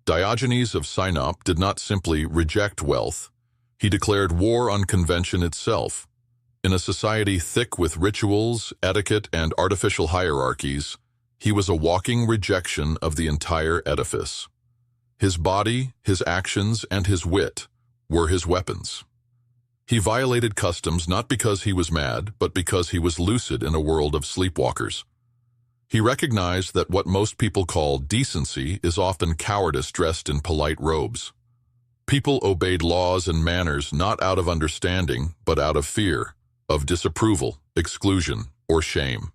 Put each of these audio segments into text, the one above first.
Diogenes of Sinope did not simply reject wealth. He declared war on convention itself. In a society thick with rituals, etiquette, and artificial hierarchies, he was a walking rejection of the entire edifice. His body, his actions, and his wit were his weapons. He violated customs not because he was mad, but because he was lucid in a world of sleepwalkers. He recognized that what most people call decency is often cowardice dressed in polite robes. People obeyed laws and manners not out of understanding, but out of fear, of disapproval, exclusion, or shame.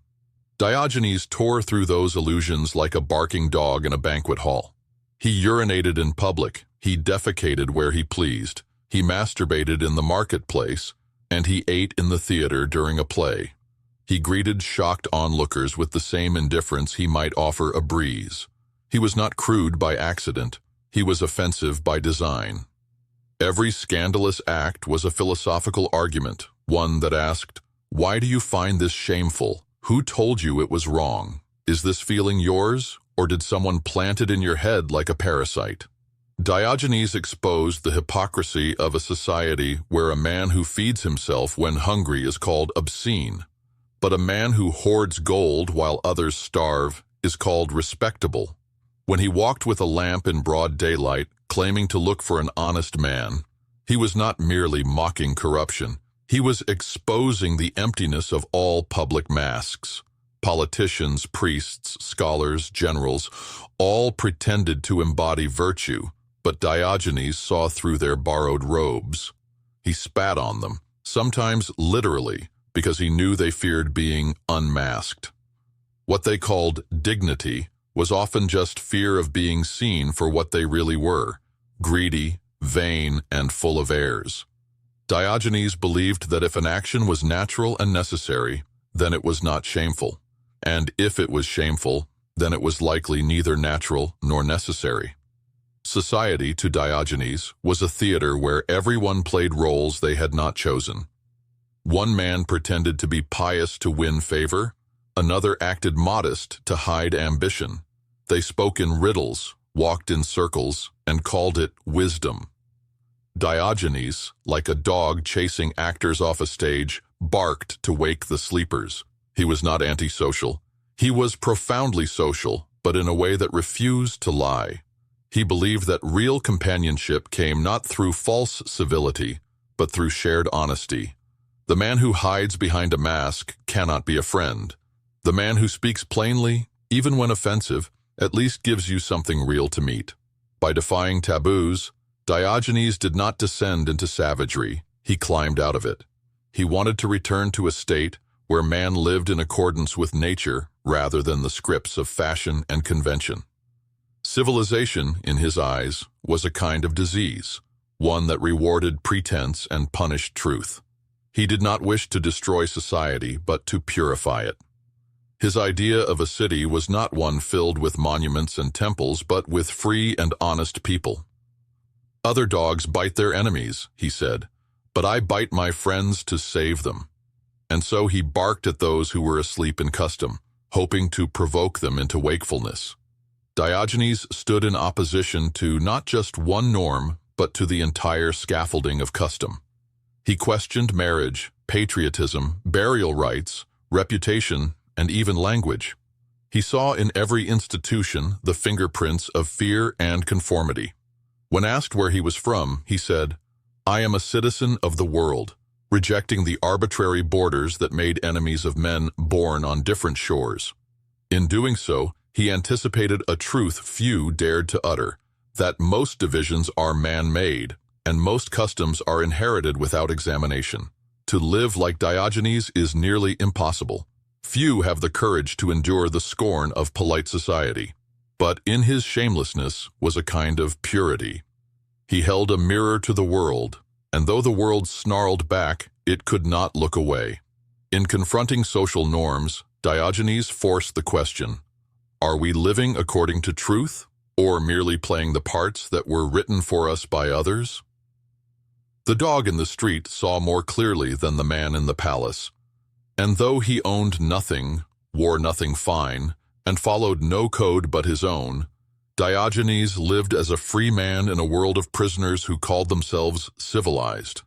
Diogenes tore through those illusions like a barking dog in a banquet hall. He urinated in public, he defecated where he pleased, he masturbated in the marketplace, and he ate in the theater during a play. He greeted shocked onlookers with the same indifference he might offer a breeze. He was not crude by accident, he was offensive by design. Every scandalous act was a philosophical argument, one that asked, "Why do you find this shameful? Who told you it was wrong? Is this feeling yours, or did someone plant it in your head like a parasite?" Diogenes exposed the hypocrisy of a society where a man who feeds himself when hungry is called obscene, but a man who hoards gold while others starve is called respectable. When he walked with a lamp in broad daylight, claiming to look for an honest man, he was not merely mocking corruption. He was exposing the emptiness of all public masks. Politicians, priests, scholars, generals, all pretended to embody virtue, but Diogenes saw through their borrowed robes. He spat on them, sometimes literally, because he knew they feared being unmasked. What they called dignity was often just fear of being seen for what they really were, greedy, vain, and full of airs. Diogenes believed that if an action was natural and necessary, then it was not shameful, and if it was shameful, then it was likely neither natural nor necessary. Society, to Diogenes, was a theater where everyone played roles they had not chosen. One man pretended to be pious to win favor, another acted modest to hide ambition. They spoke in riddles, walked in circles, and called it wisdom. Diogenes, like a dog chasing actors off a stage, barked to wake the sleepers. He was not antisocial. He was profoundly social, but in a way that refused to lie. He believed that real companionship came not through false civility, but through shared honesty. The man who hides behind a mask cannot be a friend. The man who speaks plainly, even when offensive, at least gives you something real to meet. By defying taboos, Diogenes did not descend into savagery, he climbed out of it. He wanted to return to a state where man lived in accordance with nature rather than the scripts of fashion and convention. Civilization, in his eyes, was a kind of disease, one that rewarded pretense and punished truth. He did not wish to destroy society, but to purify it. His idea of a city was not one filled with monuments and temples, but with free and honest people. "Other dogs bite their enemies," he said, "but I bite my friends to save them." And so he barked at those who were asleep in custom, hoping to provoke them into wakefulness. Diogenes stood in opposition to not just one norm, but to the entire scaffolding of custom. He questioned marriage, patriotism, burial rites, reputation, and even language. He saw in every institution the fingerprints of fear and conformity. When asked where he was from, he said, "I am a citizen of the world," rejecting the arbitrary borders that made enemies of men born on different shores. In doing so, he anticipated a truth few dared to utter, that most divisions are man-made, and most customs are inherited without examination. To live like Diogenes is nearly impossible. Few have the courage to endure the scorn of polite society. But in his shamelessness was a kind of purity. He held a mirror to the world, and though the world snarled back, it could not look away. In confronting social norms, Diogenes forced the question, are we living according to truth, or merely playing the parts that were written for us by others? The dog in the street saw more clearly than the man in the palace, and though he owned nothing, wore nothing fine, and followed no code but his own, Diogenes lived as a free man in a world of prisoners who called themselves civilized.